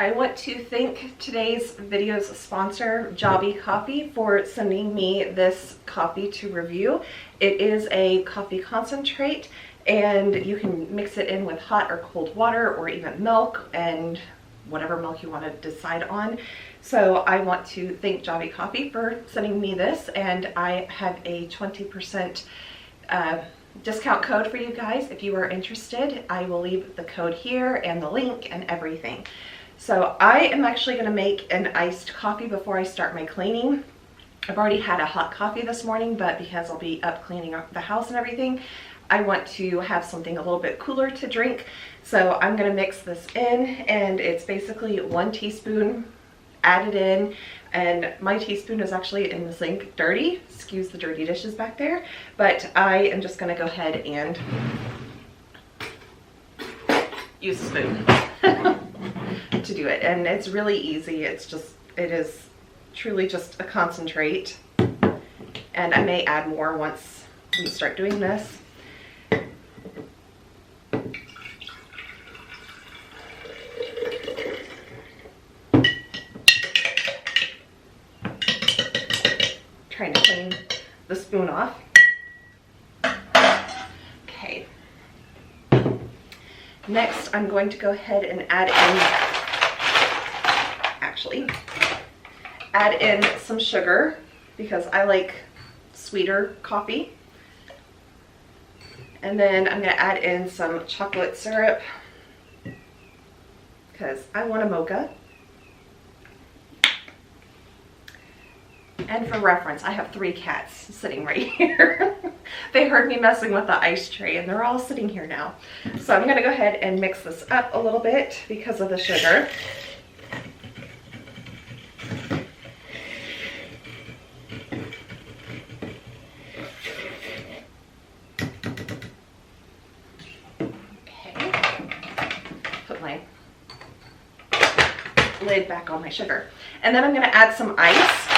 I want to thank today's video's sponsor, Javy Coffee, for sending me this coffee to review. It is a coffee concentrate, and you can mix it in with hot or cold water or even milk, and whatever milk you want to decide on. So I want to thank Javy Coffee for sending me this, and I have a 20% discount code for you guys. If you are interested, I will leave the code here and the link and everything. So I am actually going to make an iced coffee before I start my cleaning. I've already had a hot coffee this morning, but because I'll be up cleaning up the house and everything, I want to have something a little bit cooler to drink. So I'm going to mix this in, and it's basically 1 teaspoon added in, and my teaspoon is actually in the sink dirty. Excuse the dirty dishes back there, but I am just going to go ahead and use a spoon to do it. And it's really easy. It is truly just a concentrate, and I may add more once we start doing this. Trying to clean the spoon off. Okay. Next, I'm going to go ahead and add in some sugar, because I like sweeter coffee. And then I'm going to add in some chocolate syrup, because I want a mocha. And for reference, I have 3 cats sitting right here. They heard me messing with the ice tray, and they're all sitting here now. So I'm going to go ahead and mix this up a little bit because of the sugar. Okay. Put my lid back on my sugar. And then I'm going to add some ice.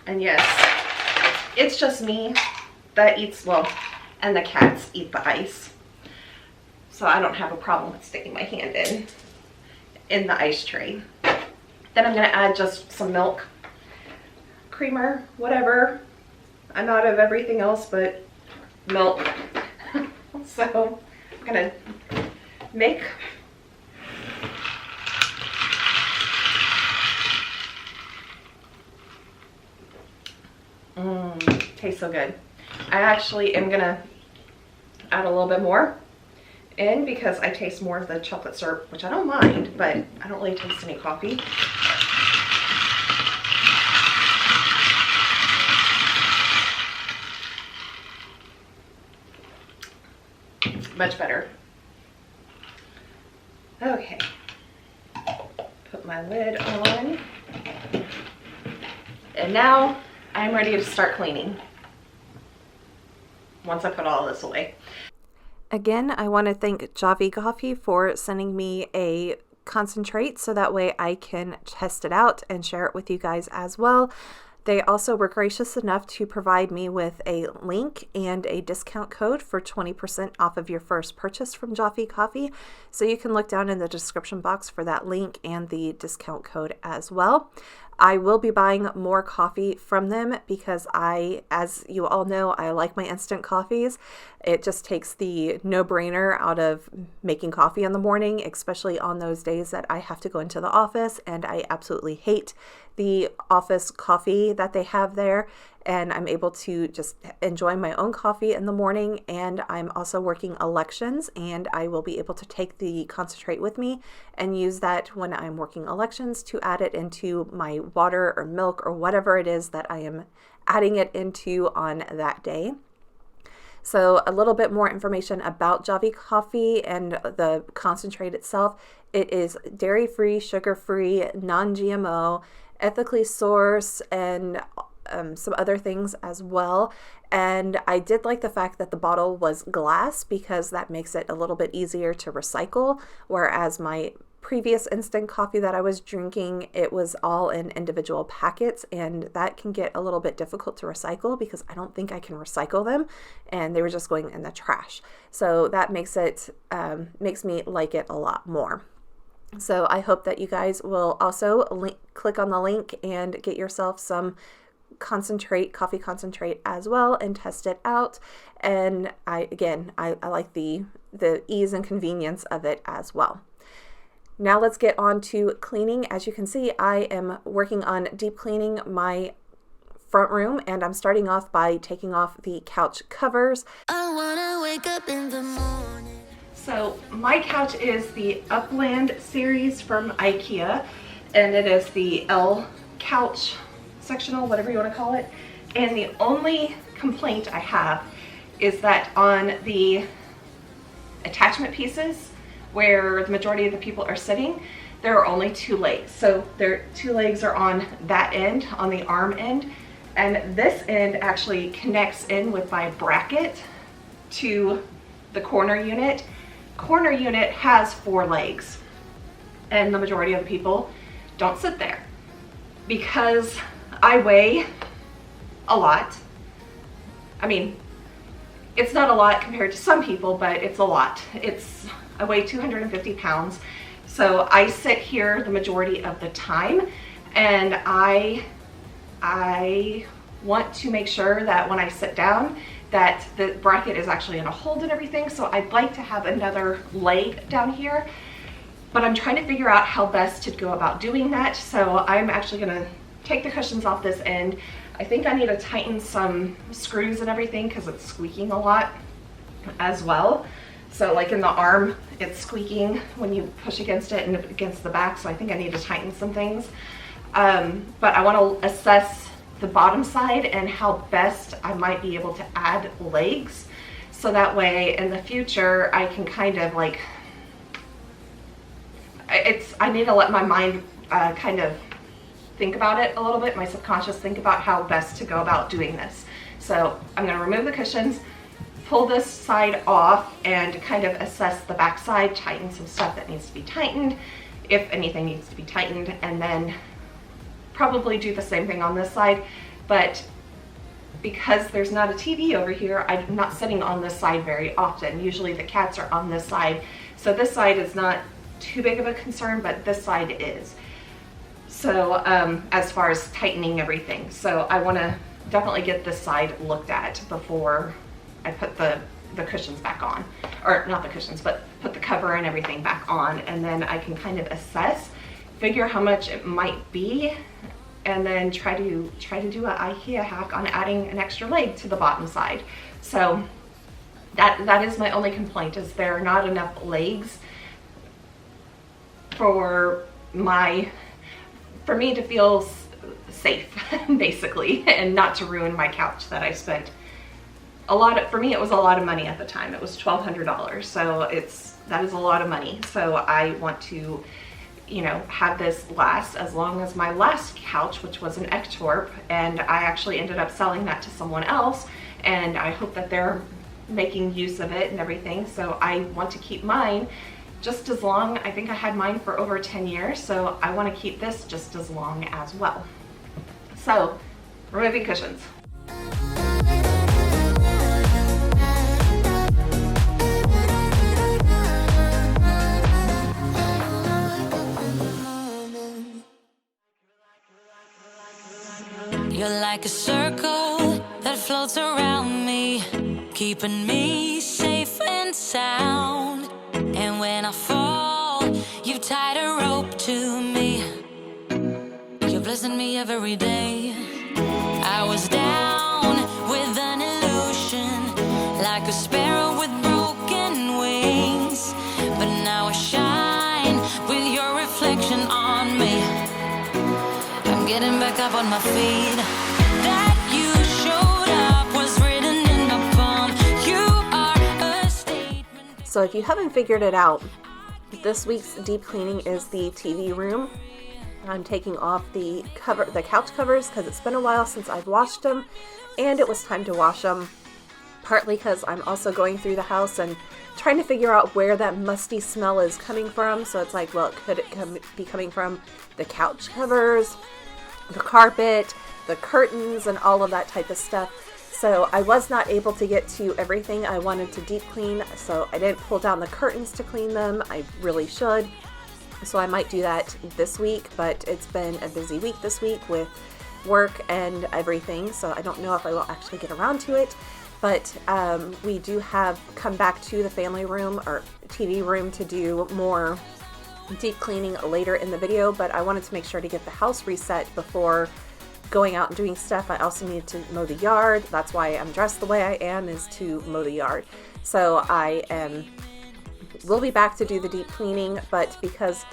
And yes, it's just me that eats, well, and the cats eat the ice. So I don't have a problem with sticking my hand in the ice tray. Then I'm going to add just some milk, creamer, whatever. I'm out of everything else but milk. So I'm going to make tastes so good. I actually am gonna add a little bit more in because I taste more of the chocolate syrup, which I don't mind, but I don't really taste any coffee. Much better. Okay, put my lid on, and now I'm ready to start cleaning once I put all this away. Again, I want to thank Javy Coffee for sending me a concentrate so that way I can test it out and share it with you guys as well. They also were gracious enough to provide me with a link and a discount code for 20% off of your first purchase from Javy Coffee. So you can look down in the description box for that link and the discount code as well. I will be buying more coffee from them because as you all know, I like my instant coffees. It just takes the no-brainer out of making coffee in the morning, especially on those days that I have to go into the office, and I absolutely hate the office coffee that they have there. And I'm able to just enjoy my own coffee in the morning, and I'm also working elections, and I will be able to take the concentrate with me and use that when I'm working elections to add it into my water or milk or whatever it is that I am adding it into on that day. So a little bit more information about Javy Coffee and the concentrate itself. It is dairy-free, sugar-free, non-GMO, ethically sourced, and some other things as well. And I did like the fact that the bottle was glass because that makes it a little bit easier to recycle, whereas my previous instant coffee that I was drinking, it was all in individual packets, and that can get a little bit difficult to recycle because I don't think I can recycle them, and they were just going in the trash. So that makes me like it a lot more. So I hope that you guys will also click on the link and get yourself some coffee concentrate as well, and test it out. And I like the ease and convenience of it as well. Now let's get on to cleaning. As you can see, I am working on deep cleaning my front room, and I'm starting off by taking off the couch covers. I wanna wake up in the morning. So my couch is the Upland series from IKEA, and it is the L couch sectional, whatever you want to call it. And the only complaint I have is that on the attachment pieces where the majority of the people are sitting, there are only 2 legs. So their 2 legs are on that end, on the arm end, and this end actually connects in with my bracket to the corner unit. Corner unit has 4 legs, and the majority of the people don't sit there because I weigh a lot. I mean, it's not a lot compared to some people, but it's a lot. I weigh 250 pounds. So I sit here the majority of the time, and I want to make sure that when I sit down that the bracket is actually in a hold and everything. So I'd like to have another leg down here, but I'm trying to figure out how best to go about doing that. So I'm actually gonna take the cushions off this end. I think I need to tighten some screws and everything because it's squeaking a lot as well. So like in the arm, it's squeaking when you push against it and against the back. So I think I need to tighten some things. But I want to assess the bottom side and how best I might be able to add legs. So that way in the future, I can kind of like, I need to let my mind kind of think about it a little bit, my subconscious think about how best to go about doing this. So I'm going to remove the cushions, pull this side off, and kind of assess the back side, tighten some stuff that needs to be tightened, if anything needs to be tightened, and then probably do the same thing on this side. But because there's not a TV over here, I'm not sitting on this side very often. Usually the cats are on this side. So this side is not too big of a concern, but this side is. So as far as tightening everything. So I want to definitely get this side looked at before I put the cushions back on, or not the cushions, but put the cover and everything back on, and then I can kind of assess, figure how much it might be, and then try to do an IKEA hack on adding an extra leg to the bottom side. So that is my only complaint, is there are not enough legs for me to feel safe basically, and not to ruin my couch that I spent for me it was a lot of money at the time. It was $1,200, so that is a lot of money. So I want to, you know, have this last as long as my last couch, which was an Ektorp, and I actually ended up selling that to someone else, and I hope that they're making use of it and everything. So I want to keep mine just as long. I think I had mine for over 10 years, so I want to keep this just as long as well. So, removing cushions. You're like a circle that floats around me, keeping me safe and sound. And when I fall, you've tied a rope to me. You're blessing me every day. I was down with an illusion, like a sparrow with broken wings, but now I shine with your reflection on me. I'm getting back up on my feet. That you showed up was written in my palm. You are a statement. So if you haven't figured it out, this week's deep cleaning is the TV room. I'm taking off the couch covers because it's been a while since I've washed them, and it was time to wash them. Partly because I'm also going through the house and trying to figure out where that musty smell is coming from. So it's like, well, could it be coming from the couch covers, the carpet, the curtains, and all of that type of stuff. So I was not able to get to everything I wanted to deep clean, so I didn't pull down the curtains to clean them. I really should. So I might do that this week, but it's been a busy week this week with work and everything, so I don't know if I will actually get around to it. But we do have come back to the family room or TV room to do more deep cleaning later in the video, but I wanted to make sure to get the house reset before going out and doing stuff. I also needed to mow the yard. That's why I'm dressed the way I am, is to mow the yard. So will be back to do the deep cleaning, but because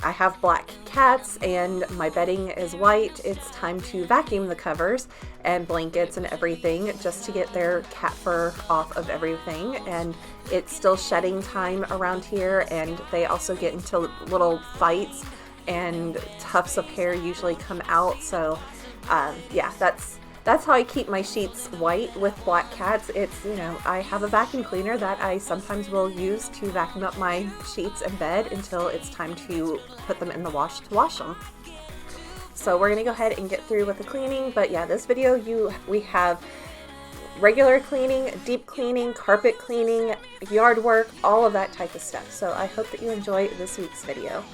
I have black cats and my bedding is white, it's time to vacuum the covers and blankets and everything just to get their cat fur off of everything. And it's still shedding time around here, and they also get into little fights and tufts of hair usually come out. So yeah, that's how I keep my sheets white with black cats. It's, I have a vacuum cleaner that I sometimes will use to vacuum up my sheets and bed until it's time to put them in the wash to wash them. So we're gonna go ahead and get through with the cleaning. But yeah, this video we have regular cleaning, deep cleaning, carpet cleaning, yard work, all of that type of stuff. So I hope that you enjoy this week's video.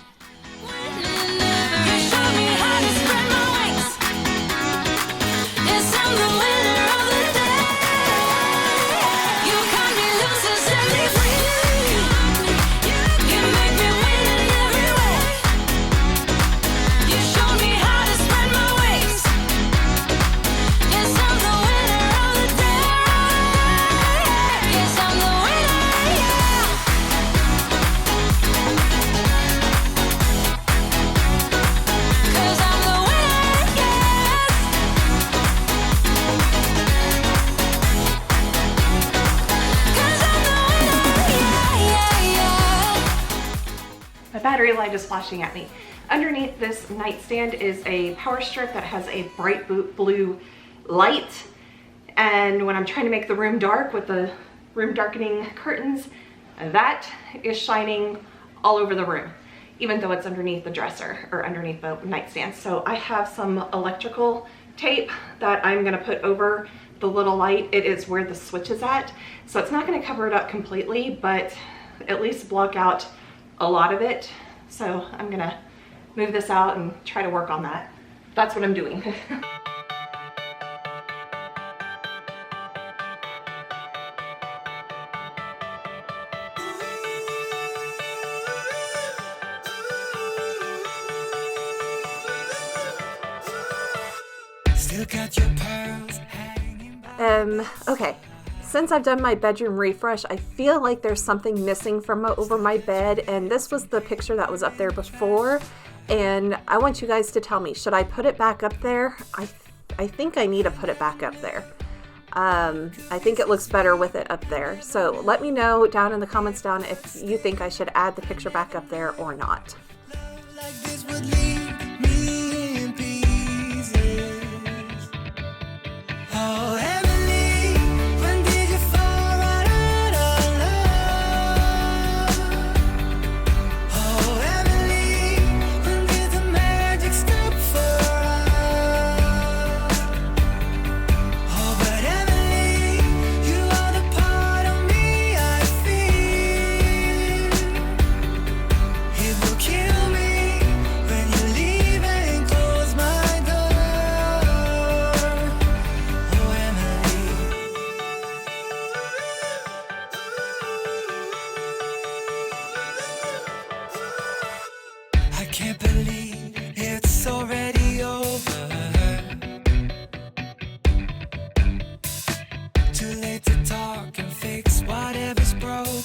Battery light is flashing at me. Underneath this nightstand is a power strip that has a bright blue light, and when I'm trying to make the room dark with the room darkening curtains, that is shining all over the room, even though it's underneath the dresser or underneath the nightstand. So I have some electrical tape that I'm gonna put over the little light. It is where the switch is at, so it's not gonna cover it up completely, but at least block out a lot of it. So I'm gonna move this out and try to work on that. That's what I'm doing. Still got your pearls hanging by. Okay. Since I've done my bedroom refresh, I feel like there's something missing from over my bed, and this was the picture that was up there before, and I want you guys to tell me, should I put it back up there? I think I need to put it back up there. I think it looks better with it up there. So let me know down in the comments down if you think I should add the picture back up there or not. Can't believe it's already over. Too late to talk and fix whatever's broken.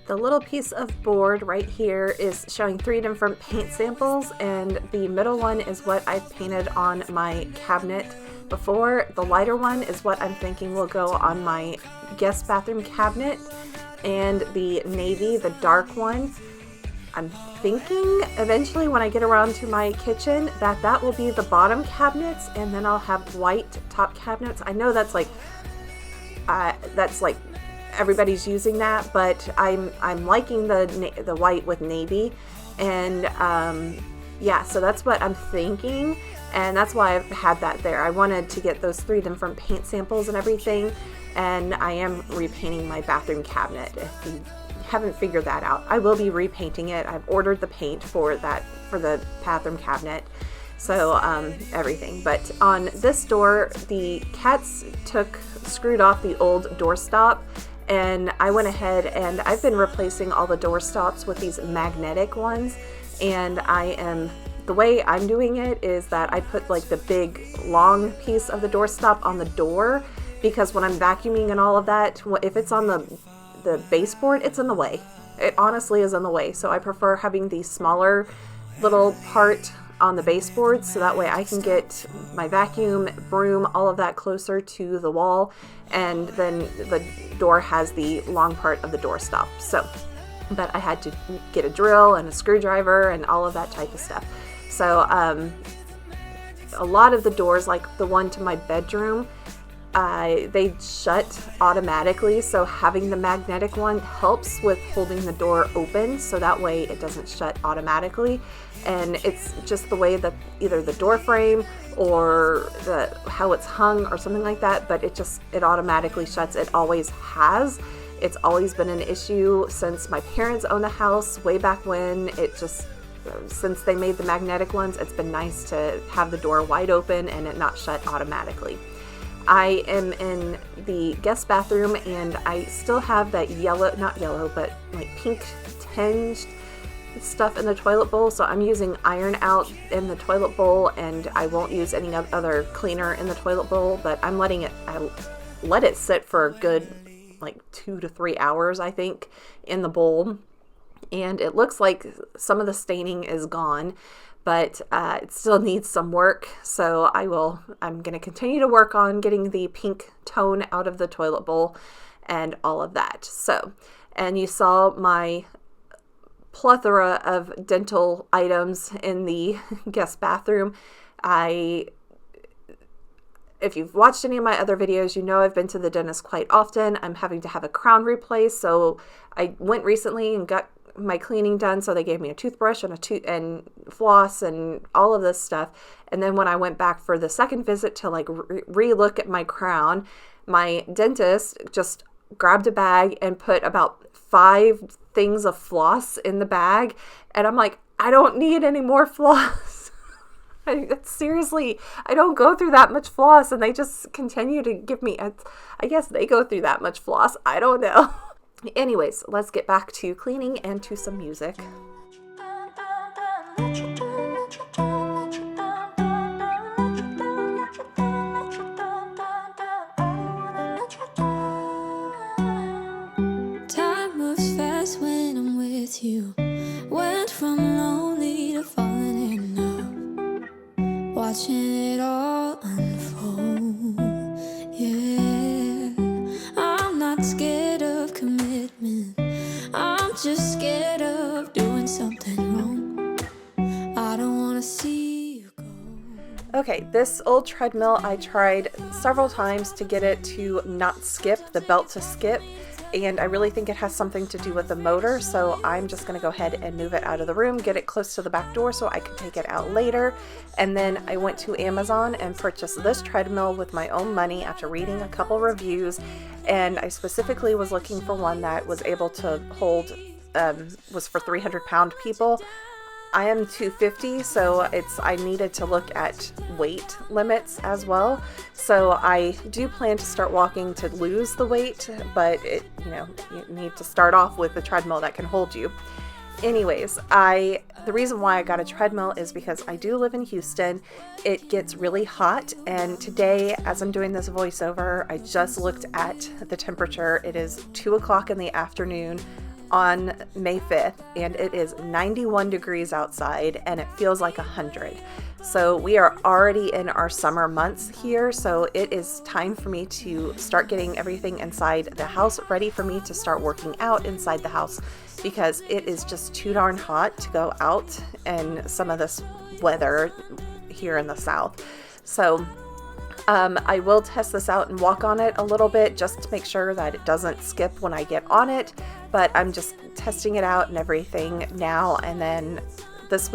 The little piece of board right here is showing 3 different paint samples, and the middle one is what I painted on my cabinet before. The lighter one is what I'm thinking will go on my guest bathroom cabinet, and the navy, the dark one, I'm thinking eventually when I get around to my kitchen that will be the bottom cabinets, and then I'll have white top cabinets. I know that's like everybody's using that, but I'm liking the white with navy, and yeah, so that's what I'm thinking, and that's why I've had that there. I wanted to get those 3 different paint samples and everything, and I am repainting my bathroom cabinet. If you haven't figured that out, I will be repainting it. I've ordered the paint for the bathroom cabinet, so everything. But on this door, the cats screwed off the old doorstop, and I went ahead and I've been replacing all the door stops with these magnetic ones. And the way I'm doing it is that I put like the big long piece of the doorstop on the door, because when I'm vacuuming and all of that, if it's on the baseboard, it's in the way. It honestly is in the way. So I prefer having the smaller little part on the baseboard, so that way I can get my vacuum, broom, all of that closer to the wall, and then the door has the long part of the doorstop. So, but I had to get a drill and a screwdriver and all of that type of stuff. So a lot of the doors, like the one to my bedroom, they shut automatically, so having the magnetic one helps with holding the door open, so that way it doesn't shut automatically. And it's just the way that either the door frame or how it's hung or something like that, but it automatically shuts. It always has. It's always been an issue since my parents owned the house way back when. Since they made the magnetic ones, it's been nice to have the door wide open and it not shut automatically. I am in the guest bathroom, and I still have that not yellow, but like pink tinged stuff in the toilet bowl. So I'm using Iron Out in the toilet bowl, and I won't use any other cleaner in the toilet bowl, but I let it sit for a good like 2 to 3 hours, I think, in the bowl. And it looks like some of the staining is gone, but it still needs some work. So I'm going to continue to work on getting the pink tone out of the toilet bowl and all of that. So, and you saw my plethora of dental items in the guest bathroom. If you've watched any of my other videos, you know I've been to the dentist quite often. I'm having to have a crown replaced, so I went recently and got my cleaning done, so they gave me a toothbrush and floss and all of this stuff. And then when I went back for the second visit to like re-look at my crown, my dentist just grabbed a bag and put about 5 things of floss in the bag, and I'm like, I don't need any more floss. Seriously, I don't go through that much floss, and they just continue to give me, I guess they go through that much floss. I don't know. Anyways, let's get back to cleaning and to some music. Time moves fast when I'm with you. Went from lonely to falling in love, watching it all unfold. Yeah, I'm not scared of commitment, I'm just scared of doing something wrong. I don't want to see you go. Okay, this old treadmill, I tried several times to get it to not skip, the belt to skip, and I really think it has something to do with the motor, so I'm just going to go ahead and move it out of the room, get it close to the back door so I can take it out later. And then I went to Amazon and purchased this treadmill with my own money after reading a couple reviews, and I specifically was looking for one that was able to hold, was for 300-pound people. I am 250, so I needed to look at weight limits as well. So I do plan to start walking to lose the weight, but you need to start off with a treadmill that can hold you. Anyways, the reason why I got a treadmill is because I do live in Houston. It gets really hot, and today, as I'm doing this voiceover, I just looked at the temperature. It is 2 o'clock in the afternoon. on May 5th, and it is 91 degrees outside, and it feels like 100. So we are already in our summer months here, so it is time for me to start getting everything inside the house ready for me to start working out inside the house, because it is just too darn hot to go out in some of this weather here in the South. So I will test this out and walk on it a little bit just to make sure that it doesn't skip when I get on it, but I'm just testing it out and everything now. And then this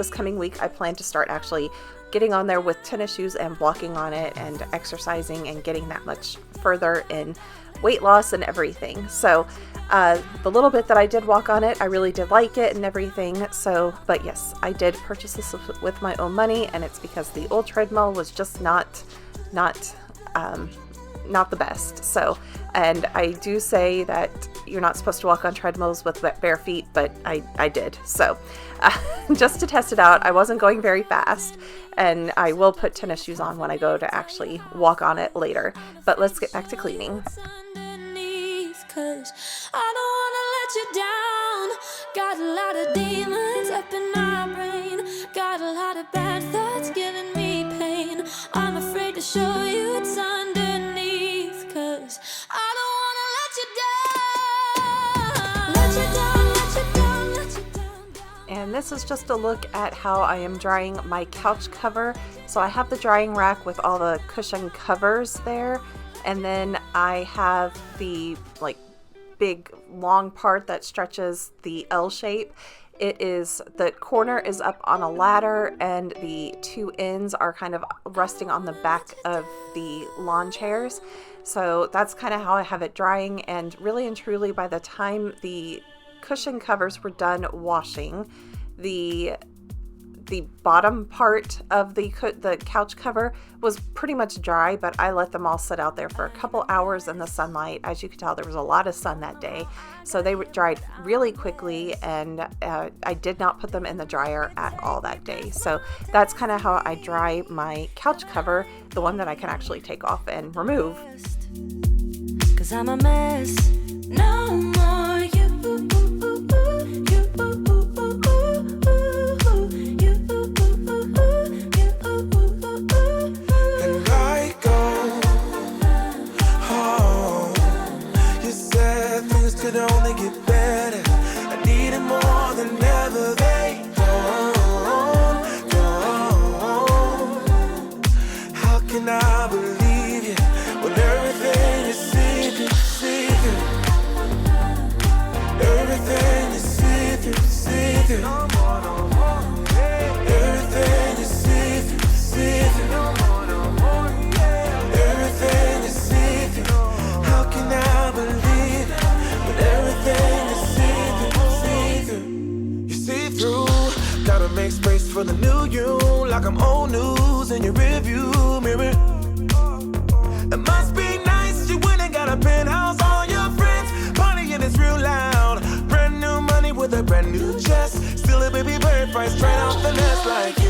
coming week, I plan to start actually getting on there with tennis shoes and walking on it and exercising and getting that much further in weight loss and everything. So the little bit that I did walk on it, I really did like it and everything. So, but yes, I did purchase this with my own money, and it's because the old treadmill was just not the best. So, and I do say that you're not supposed to walk on treadmills with bare feet, but I did. So just to test it out, I wasn't going very fast, and I will put tennis shoes on when I go to actually walk on it later. But let's get back to cleaning. 'Cause I don't wanna let you down. Got a lot of demons up in my brain. Got a lot of bad thoughts giving me pain. I'm afraid to show you what's underneath. 'Cause I don't wanna let you down. Let you down, let you down. And this is just a look at how I am drying my couch cover. So I have the drying rack with all the cushion covers there. And then I have the big long part that stretches the L shape. The corner is up on a ladder, and the two ends are kind of resting on the back of the lawn chairs. So that's kind of how I have it drying. And really and truly, by the time the cushion covers were done washing, the bottom part of the couch cover was pretty much dry, but I let them all sit out there for a couple hours in the sunlight. As you can tell, there was a lot of sun that day, so they dried really quickly, and I did not put them in the dryer at all that day. So that's kind of how I dry my couch cover, the one that I can actually take off and remove. 'Cause I'm a mess. No more you. Could only get better. I need it more than ever. They don't. How can I believe you when everything is secret? Everything is secret. Everything is secret. Everything is secret. How can I believe it? Everything is see-through. You see through. Gotta make space for the new you, like I'm old news in your rearview mirror. It must be nice you went and got a penthouse. All your friends partying is real loud. Brand new money with a brand new chest. Still a baby bird right straight off the nest like you.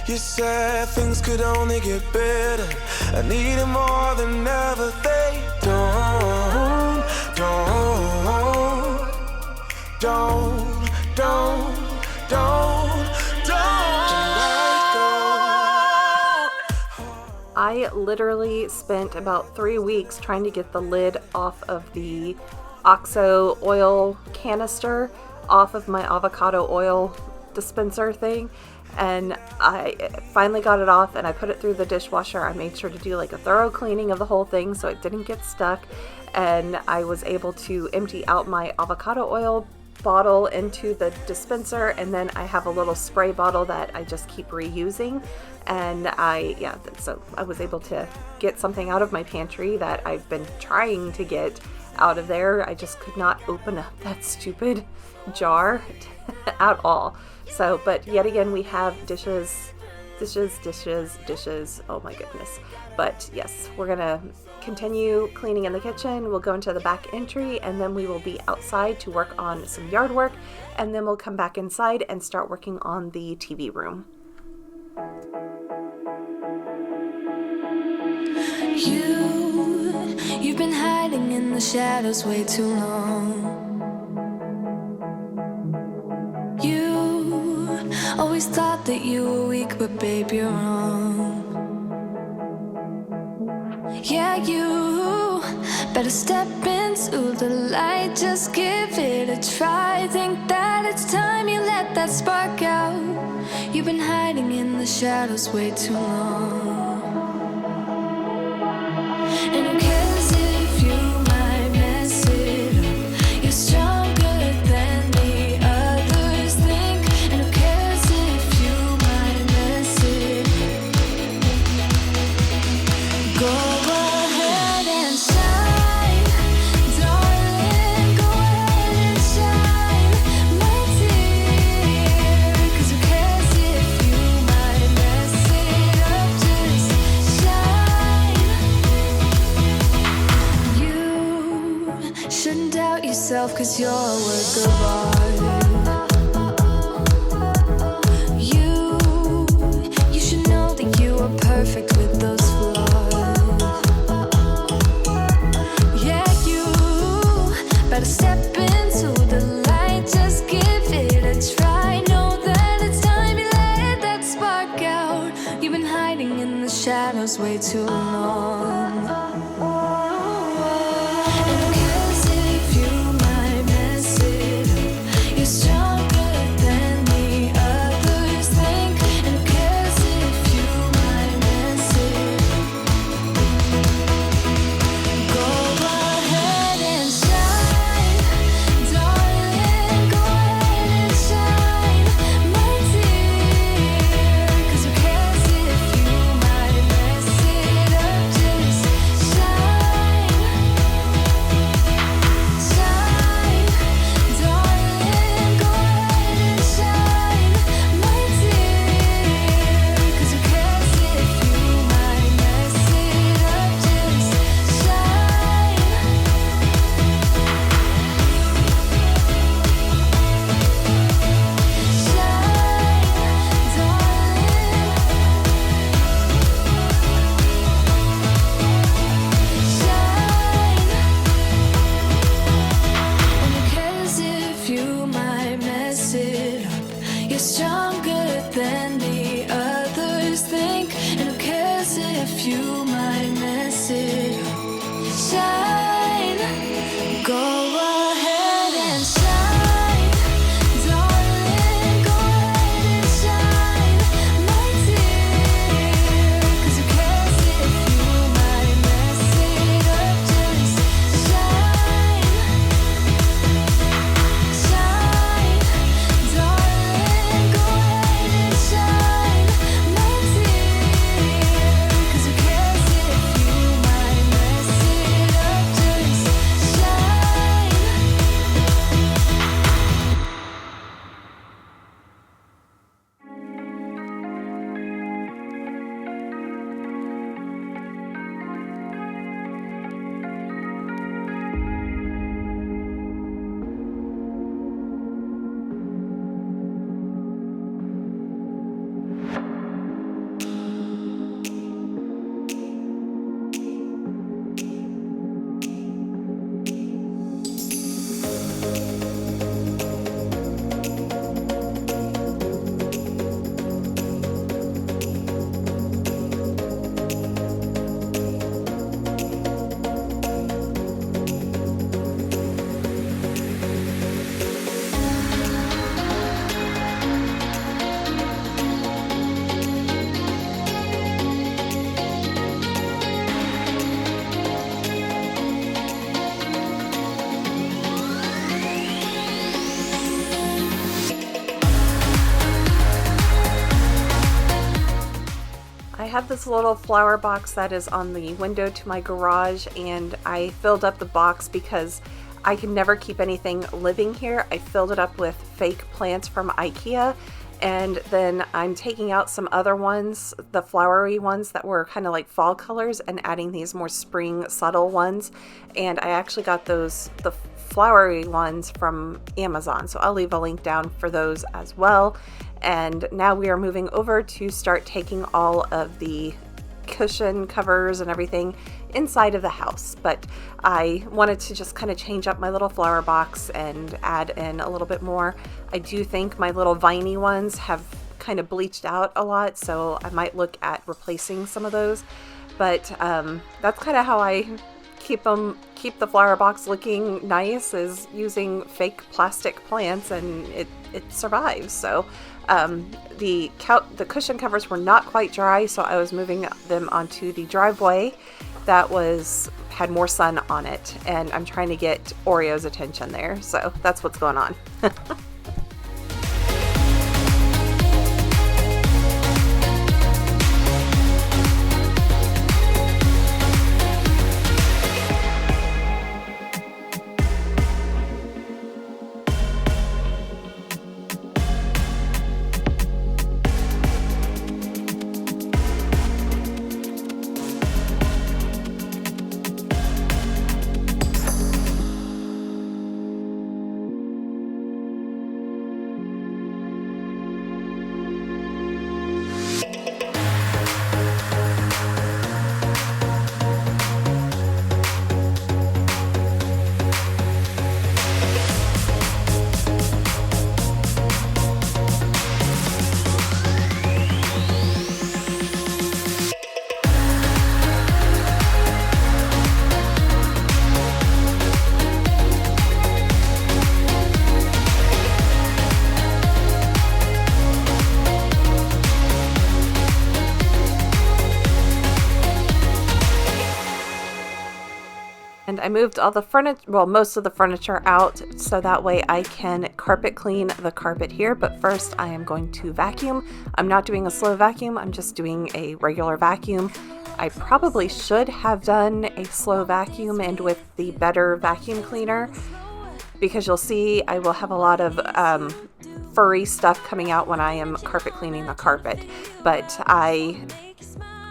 You said things could only get better. I need it more than ever. They don't. I literally spent about 3 weeks trying to get the lid off of the OXO oil canister. off of my avocado oil dispenser thing, and I finally got it off, and I put it through the dishwasher. I made sure to do like a thorough cleaning of the whole thing so it didn't get stuck, and I was able to empty out my avocado oil bottle into the dispenser, and then I have a little spray bottle that I just keep reusing. And so I was able to get something out of my pantry that I've been trying to get out of there. I just could not open up that stupid jar at all. So, but yet again, we have dishes. Oh my goodness. But yes, we're gonna continue cleaning in the kitchen. We'll go into the back entry, and then we will be outside to work on some yard work, and then we'll come back inside and start working on the TV room. You've been hiding in the shadows way too long. You always thought that you were weak, but babe, you're wrong. Yeah, you better step into the light, just give it a try. Think that it's time you let that spark out. You've been hiding in the shadows way too long. And who cares if you might mess it up? You're stronger than the others think. And who cares if you might mess it up? Go ahead and shine, darling. Go ahead and shine, my dear. 'Cause who cares if you might mess it up? Just shine. You shouldn't doubt yourself, 'cause you're a work of art. You should know that you are perfect with those flaws. Yeah, you better step into the light, just give it a try. Know that it's time you let that spark out. You've been hiding in the shadows way too long. And who cares if you might mess it up? You're stronger than the others think. And who cares if you might mess it up? Go ahead and shine, darling. Go ahead and shine, my dear. 'Cause who cares if you might mess it up? Just have this little flower box that is on the window to my garage, and I filled up the box because I can never keep anything living here. I filled it up with fake plants from IKEA, and then I'm taking out some other ones, the flowery ones that were kind of like fall colors, and adding these more spring subtle ones. And I actually got the flowery ones from Amazon, so I'll leave a link down for those as well. And now we are moving over to start taking all of the cushion covers and everything inside of the house. But I wanted to just kind of change up my little flower box and add in a little bit more. I do think my little viney ones have kind of bleached out a lot, so I might look at replacing some of those. But that's kind of how I keep the flower box looking nice, is using fake plastic plants, and it survives. So the cushion covers were not quite dry, so I was moving them onto the driveway that had more sun on it, and I'm trying to get Oreo's attention there. So that's what's going on. And I moved all the most of the furniture out, so that way I can carpet clean the carpet here. But first I am going to vacuum. I'm not doing a slow vacuum, I'm just doing a regular vacuum. I probably should have done a slow vacuum and with the better vacuum cleaner, because you'll see I will have a lot of furry stuff coming out when I am carpet cleaning the carpet. But I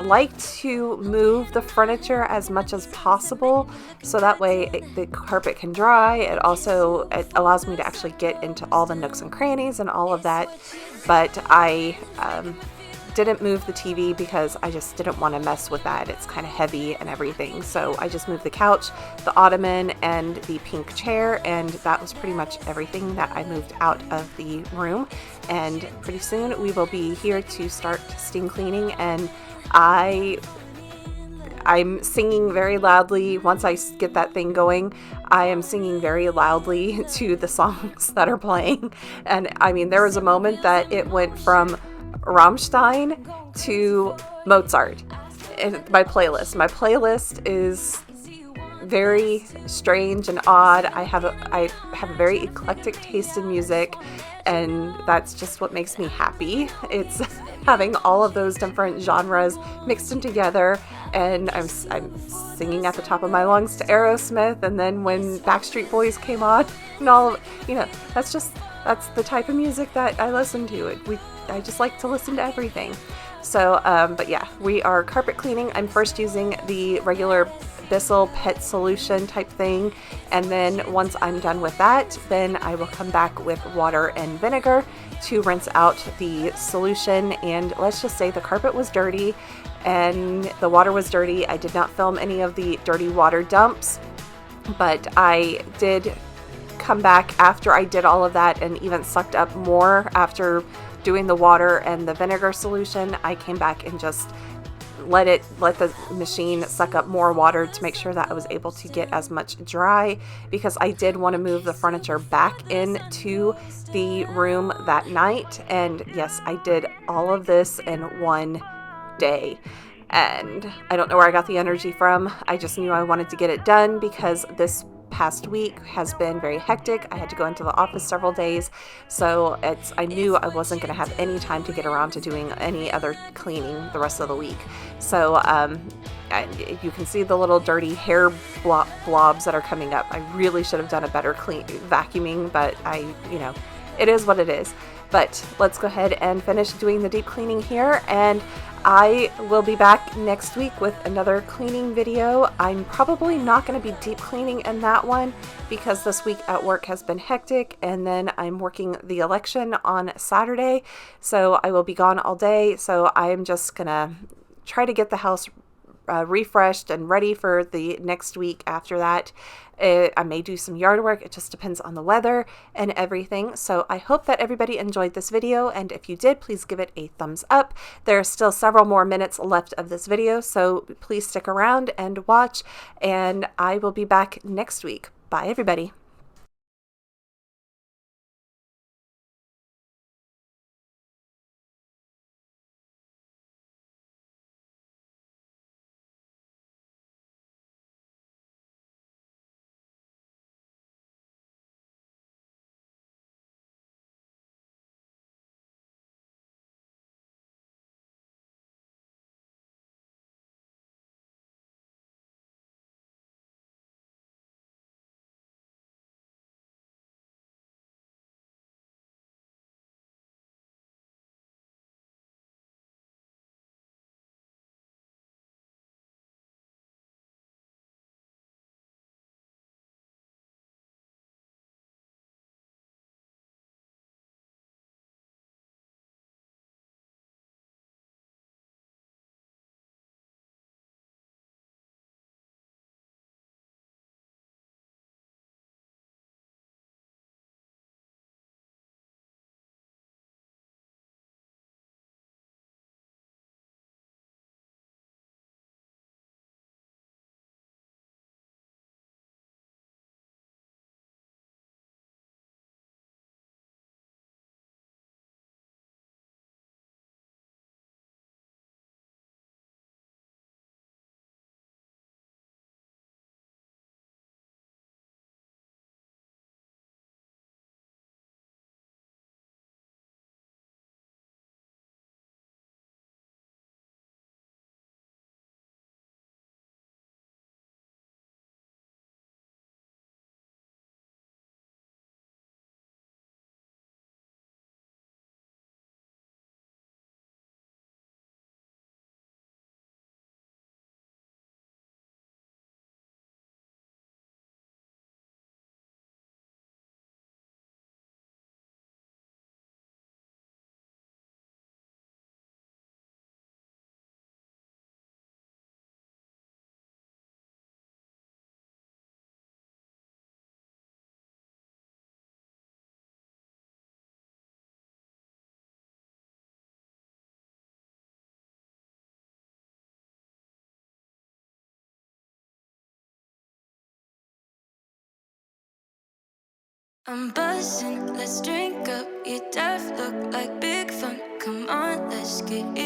like to move the furniture as much as possible, so that way the carpet can dry. It allows me to actually get into all the nooks and crannies and all of that. But I didn't move the TV because I just didn't want to mess with that. It's kind of heavy and everything. So I just moved the couch, the ottoman, and the pink chair, and that was pretty much everything that I moved out of the room. And pretty soon we will be here to start steam cleaning, and I'm singing very loudly. Once I get that thing going, I am singing very loudly to the songs that are playing. And I mean, there was a moment that it went from Rammstein to Mozart in my playlist is very strange and odd. I have a very eclectic taste in music, and that's just what makes me happy. It's having all of those different genres mixed in together, and I'm singing at the top of my lungs to Aerosmith, and then when Backstreet Boys came on, and all of, that's the type of music that I listen to. I just like to listen to everything. So, but yeah, we are carpet cleaning. I'm first using the regular Bissell pet solution type thing, and then once I'm done with that, then I will come back with water and vinegar to rinse out the solution. And let's just say the carpet was dirty and the water was dirty. I did not film any of the dirty water dumps, but I did come back after I did all of that and even sucked up more after doing the water and the vinegar solution. I came back and just let the machine suck up more water to make sure that I was able to get as much dry, because I did want to move the furniture back into the room that night. And yes, I did all of this in one day, and I don't know where I got the energy from. I just knew I wanted to get it done, because this past week has been very hectic. I had to go into the office several days, so I knew I wasn't going to have any time to get around to doing any other cleaning the rest of the week. So you can see the little dirty hair blobs that are coming up. I really should have done a better vacuuming, but it is what it is. But let's go ahead and finish doing the deep cleaning here, and I will be back next week with another cleaning video. I'm probably not going to be deep cleaning in that one because this week at work has been hectic, and then I'm working the election on Saturday, so I will be gone all day. So I'm just going to try to get the house refreshed and ready for the next week after that. I may do some yard work. It just depends on the weather and everything. So I hope that everybody enjoyed this video, and if you did, please give it a thumbs up. There are still several more minutes left of this video, so please stick around and watch, and I will be back next week. Bye, everybody. I'm buzzing, let's drink up. Your death look like big fun. Come on, let's get it.